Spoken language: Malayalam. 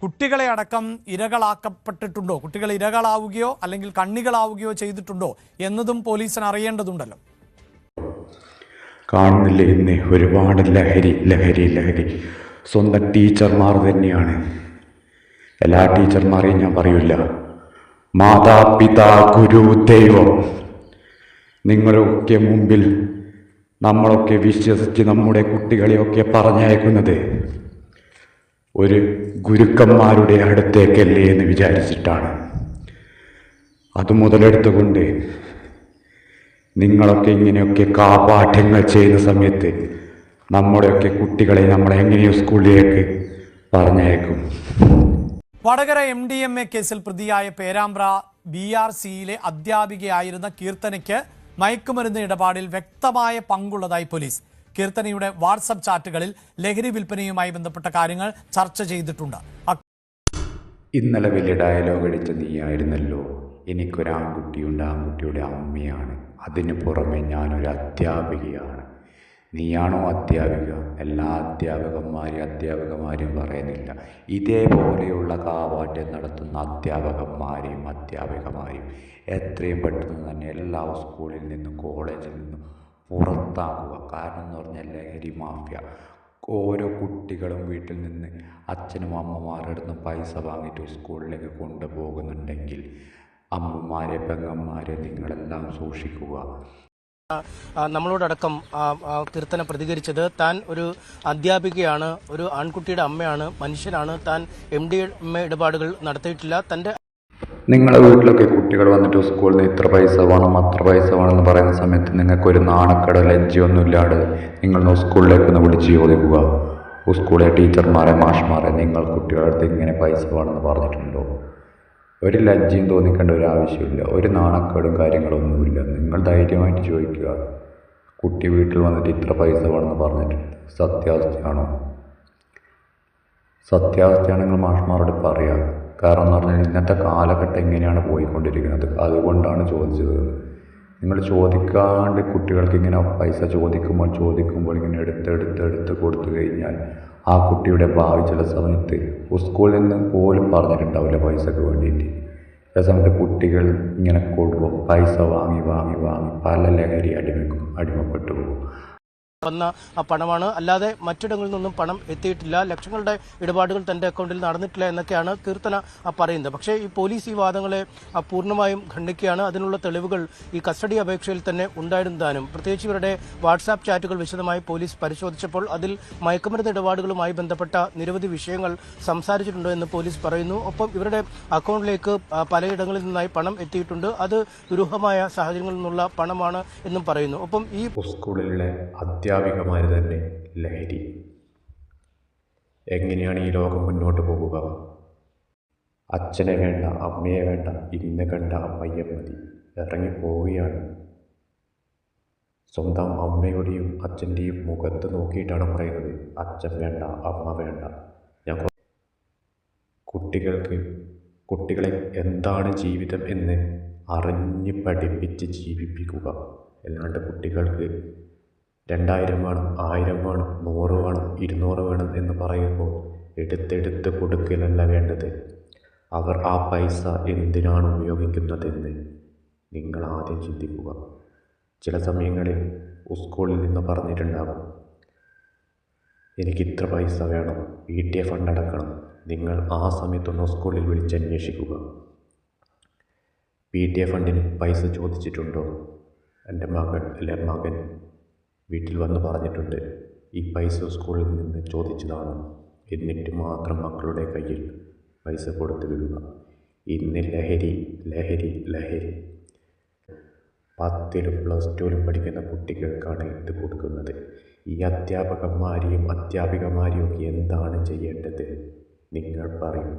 കുട്ടികളെ അടക്കം ഇരകളാക്കപ്പെട്ടിട്ടുണ്ടോ, കുട്ടികൾ ഇരകളാവുകയോ അല്ലെങ്കിൽ കണ്ണികളാവുകയോ ചെയ്തിട്ടുണ്ടോ എന്നതും പോലീസിന് അറിയേണ്ടതുണ്ടല്ലോ. കാണുന്നില്ല ഇന്ന് ഒരുപാട് ലഹരി സ്വന്തം ടീച്ചർമാർ തന്നെയാണ്. എല്ലാ ടീച്ചർമാരെയും ഞാൻ പറയില്ല, മാതാപിതാ ഗുരു ദൈവം, നിങ്ങളൊക്കെ മുമ്പിൽ നമ്മളൊക്കെ വിശ്വസിച്ച് നമ്മുടെ കുട്ടികളെയൊക്കെ പറഞ്ഞയക്കുന്നത് ഒരു ഗുരുക്കന്മാരുടെ അടുത്തേക്കല്ലേ എന്ന് വിചാരിച്ചിട്ടാണ്. അത് മുതലെടുത്തുകൊണ്ട് നിങ്ങളൊക്കെ ഇങ്ങനെയൊക്കെ കാപാഠ്യങ്ങൾ ചെയ്യുന്ന സമയത്ത് നമ്മുടെയൊക്കെ കുട്ടികളെ നമ്മളെങ്ങനെയോ സ്കൂളിലേക്ക് പറഞ്ഞയക്കും. വടകര MDMA കേസിൽ പ്രതിയായ പേരാമ്പ്ര BRCയിലെ അധ്യാപികയായിരുന്ന കീർത്തനയ്ക്ക് മയക്കുമരുന്ന് ഇടപാടിൽ വ്യക്തമായ പങ്കുള്ളതായി പോലീസ്. കീർത്തനയുടെ വാട്സപ്പ് ചാറ്റുകളിൽ ലഹരി വിൽപ്പനയുമായി ബന്ധപ്പെട്ട കാര്യങ്ങൾ ചർച്ച ചെയ്തിട്ടുണ്ട്. ഇന്നലെ വലിയ ഡയലോഗ് അടിച്ച നീയായിരുന്നല്ലോ, എനിക്കൊരാൺകുട്ടിയുണ്ട്, ആൺകുട്ടിയുടെ അമ്മയാണ്, അതിന് പുറമെ ഞാനൊരു അധ്യാപികയാണ്. നീയാണോ അധ്യാപിക? എല്ലാ അധ്യാപകന്മാരും പറയുന്നില്ല. ഇതേപോലെയുള്ള കാവാട്യം നടത്തുന്ന അധ്യാപകന്മാരെയും എത്രയും പെട്ടെന്ന് തന്നെ എല്ലാ സ്കൂളിൽ നിന്നും കോളേജിൽ നിന്നും പുറത്താക്കുക. കാരണം എന്ന് പറഞ്ഞാൽ ലഹരി മാഫിയ ഓരോ കുട്ടികളും വീട്ടിൽ നിന്ന് അച്ഛനും അമ്മമാരുടെ അടുത്ത് പൈസ വാങ്ങിയിട്ട് സ്കൂളിലേക്ക് കൊണ്ടുപോകുന്നുണ്ടെങ്കിൽ അമ്മമാരെ പെങ്ങന്മാരെ നിങ്ങളെല്ലാം സൂക്ഷിക്കുക. നമ്മളോടക്കം കീർത്തന പ്രതികരിച്ചത് താൻ ഒരു അധ്യാപികയാണ്, ഒരു ആൺകുട്ടിയുടെ അമ്മയാണ്, മനുഷ്യനാണ്, താൻ MDMA ഇടപാടുകൾ നടത്തിയിട്ടില്ല. തൻ്റെ നിങ്ങളുടെ വീട്ടിലൊക്കെ കുട്ടികൾ വന്നിട്ട് സ്കൂളിൽ നിന്ന് ഇത്ര പൈസ വേണം അത്ര പൈസ വേണമെന്ന് പറയുന്ന സമയത്ത് നിങ്ങൾക്കൊരു നാണക്കേടോ ലജ്ജയൊന്നും ഇല്ലാതെ നിങ്ങൾ സ്കൂളിലേക്കൊന്ന് വിളിച്ച് ചോദിക്കുക. സ്കൂളിലെ ടീച്ചർമാരെ മാഷ്മാരെ നിങ്ങൾ കുട്ടികളുടെ അടുത്ത് ഇങ്ങനെ പൈസ വേണമെന്ന് പറഞ്ഞിട്ടുണ്ടോ? ഒരു ലജ്ജയും തോന്നിക്കേണ്ട ഒരു ആവശ്യമില്ല, ഒരു നാണക്കേടും കാര്യങ്ങളൊന്നുമില്ല. നിങ്ങൾ ധൈര്യമായിട്ട് ചോദിക്കുക, കുട്ടി വീട്ടിൽ വന്നിട്ട് ഇത്ര പൈസ വേണമെന്ന് പറഞ്ഞിട്ടുണ്ട്, സത്യാവസ്ഥയാണോ? സത്യാവസ്ഥയാണെങ്കിൽ മാഷ്മാരോട് പറയാം. കാരണം എന്ന് പറഞ്ഞാൽ ഇന്നത്തെ കാലഘട്ടം എങ്ങനെയാണ് പോയിക്കൊണ്ടിരിക്കുന്നത്, അതുകൊണ്ടാണ് ചോദിച്ചത്. നിങ്ങൾ ചോദിക്കാണ്ട് കുട്ടികൾക്ക് ഇങ്ങനെ പൈസ ചോദിക്കുമ്പോൾ ഇങ്ങനെ എടുത്ത് കൊടുത്തു കഴിഞ്ഞാൽ ആ കുട്ടിയുടെ ഭാവി ചില സമയത്ത് സ്കൂളിൽ നിന്ന് പോലും പറഞ്ഞിട്ടുണ്ടാവില്ല പൈസക്ക് വേണ്ടിയിട്ട്. ചില സമയത്ത് കുട്ടികൾ ഇങ്ങനെ കൊടുക്കും, പൈസ വാങ്ങി പല ലഹരി അടിമപ്പെട്ടു പോകും. വന്ന പണമാണ്, അല്ലാതെ മറ്റിടങ്ങളിൽ നിന്നും പണം എത്തിയിട്ടില്ല, ലക്ഷങ്ങളുടെ ഇടപാടുകൾ തന്റെ അക്കൗണ്ടിൽ നടന്നിട്ടില്ല എന്നൊക്കെയാണ് കീർത്തന പറയുന്നത്. പക്ഷേ ഈ പോലീസ് ഈ വാദങ്ങളെ പൂർണ്ണമായും ഖണ്ഡിക്കുകയാണ്. അതിനുള്ള തെളിവുകൾ ഈ കസ്റ്റഡി അപേക്ഷയിൽ തന്നെ ഉണ്ടായിരുന്നതാനും പ്രത്യേകിച്ച് ഇവരുടെ വാട്സാപ്പ് ചാറ്റുകൾ വിശദമായി പോലീസ് പരിശോധിച്ചപ്പോൾ അതിൽ മയക്കുമരുന്ന് ഇടപാടുകളുമായി ബന്ധപ്പെട്ട നിരവധി വിഷയങ്ങൾ സംസാരിച്ചിട്ടുണ്ട് എന്ന് പോലീസ് പറയുന്നു. ഒപ്പം ഇവരുടെ അക്കൗണ്ടിലേക്ക് പലയിടങ്ങളിൽ നിന്നായി പണം എത്തിയിട്ടുണ്ട്, അത് ദുരൂഹമായ സാഹചര്യങ്ങളിൽ നിന്നുള്ള പണമാണ് എന്നും പറയുന്നു. ഒപ്പം ഈ സ്കൂളിലെ അധ്യാപികമാർ തന്നെ ലഹരി. എങ്ങനെയാണ് ഈ ലോകം മുന്നോട്ട് പോകുക? അച്ഛനെ വേണ്ട, അമ്മയെ വേണ്ട, ഇന്ന് കണ്ട അമ്മയെ മതി, ഇറങ്ങിപ്പോവുകയാണ്. സ്വന്തം അമ്മയുടെയും അച്ഛൻ്റെയും മുഖത്ത് നോക്കിയിട്ടാണ് പറയുന്നത്, അച്ഛൻ വേണ്ട, അമ്മ വേണ്ട. ഞാൻ കുട്ടികളെ എന്താണ് ജീവിതം എന്ന് അറിഞ്ഞ് പഠിപ്പിച്ച് ജീവിപ്പിക്കുക. അല്ലാണ്ട് കുട്ടികൾക്ക് 2000 വേണം, 1000 വേണം, 100 വേണം, 200 വേണം എന്ന് പറയുമ്പോൾ എടുത്ത് കൊടുക്കലല്ല വേണ്ടത്. അവർ ആ പൈസ എന്തിനാണ് ഉപയോഗിക്കുന്നതെന്ന് നിങ്ങൾ ആദ്യം ചിന്തിക്കുക. ചില സമയങ്ങളിൽ സ്കൂളിൽ നിന്ന് പറഞ്ഞിട്ടുണ്ടാകും, എനിക്കിത്ര പൈസ വേണം, PTA ഫണ്ട് അടക്കണം. നിങ്ങൾ ആ സമയത്തൊന്ന് സ്കൂളിൽ വിളിച്ചന്വേഷിക്കുക, PTA ഫണ്ടിന് പൈസ ചോദിച്ചിട്ടുണ്ടോ? എൻ്റെ മകൻ വീട്ടിൽ വന്ന് പറഞ്ഞിട്ടുണ്ട്, ഈ പൈസ സ്കൂളിൽ നിന്ന് ചോദിച്ചതാണ്. എന്നിട്ട് മാത്രം മക്കളുടെ കയ്യിൽ പൈസ കൊടുത്തു വിടുക. ഇന്ന് ലഹരി 10ലും +2ലും പഠിക്കുന്ന കുട്ടികൾക്കാണ് ഇത് കൊടുക്കുന്നത്. ഈ അധ്യാപകന്മാരെയും ഒക്കെ എന്താണ് ചെയ്യേണ്ടത്? നിങ്ങൾ പറയും.